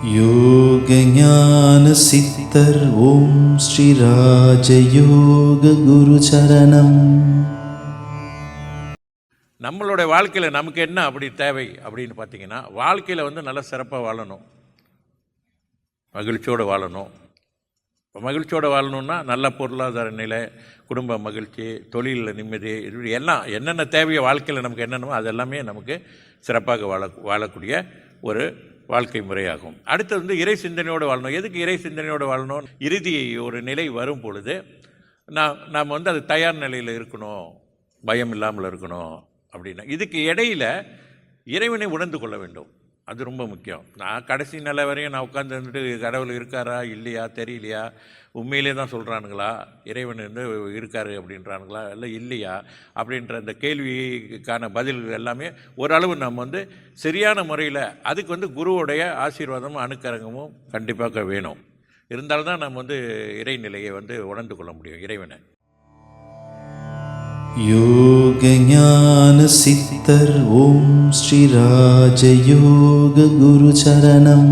யோக ஞான சித்தர் ஓம் ஸ்ரீ ராஜயோக குரு சரணம். நம்மளுடைய வாழ்க்கையில் நமக்கு என்ன அப்படி தேவை அப்படின்னு பார்த்தீங்கன்னா, வாழ்க்கையில் நல்லா சிறப்பாக வாழணும், மகிழ்ச்சியோடு வாழணும். இப்போ மகிழ்ச்சியோடு வாழணுன்னா நல்ல பொருளாதார நிலை, குடும்ப மகிழ்ச்சி, தொழிலில் நிம்மதி, இப்படி எல்லாம் என்னென்ன தேவையோ வாழ்க்கையில் நமக்கு என்னென்னமோ அதெல்லாமே நமக்கு சிறப்பாக வாழக்கூடிய ஒரு வாழ்க்கை முறையாகும். அடுத்தது இறை சிந்தனையோடு வாழணும். எதுக்கு இறை சிந்தனையோடு வாழணும்? இறுதி ஒரு நிலை வரும் பொழுது நாம் அது தயார் நிலையில் இருக்கணும், பயம் இல்லாமல் இருக்கணும் அப்படின்னா. இதுக்கு இடையில் இறைவனை உணர்ந்து கொள்ள வேண்டும். அது ரொம்ப முக்கியம். நான் கடைசி நிலை வரையும் நான் உட்காந்து வந்துட்டு கடவுள் இருக்காரா இல்லையா தெரியலையா, உண்மையிலே தான் சொல்கிறானுங்களா, இறைவன் இருக்காரு அப்படின்றானுங்களா இல்லை இல்லையா அப்படின்ற அந்த கேள்விக்கான பதில்கள் எல்லாமே ஓரளவு நம்ம சரியான முறையில் அதுக்கு குருவோடைய ஆசீர்வாதமும் அனுக்கரங்கமும் கண்டிப்பாக வேணும். இருந்தால்தான் நம்ம இறைநிலையை உணர்ந்து கொள்ள முடியும், இறைவனை. யோக ஞான சித்தர் ஓம் ஸ்ரீ ராஜயோக குரு சரணம்.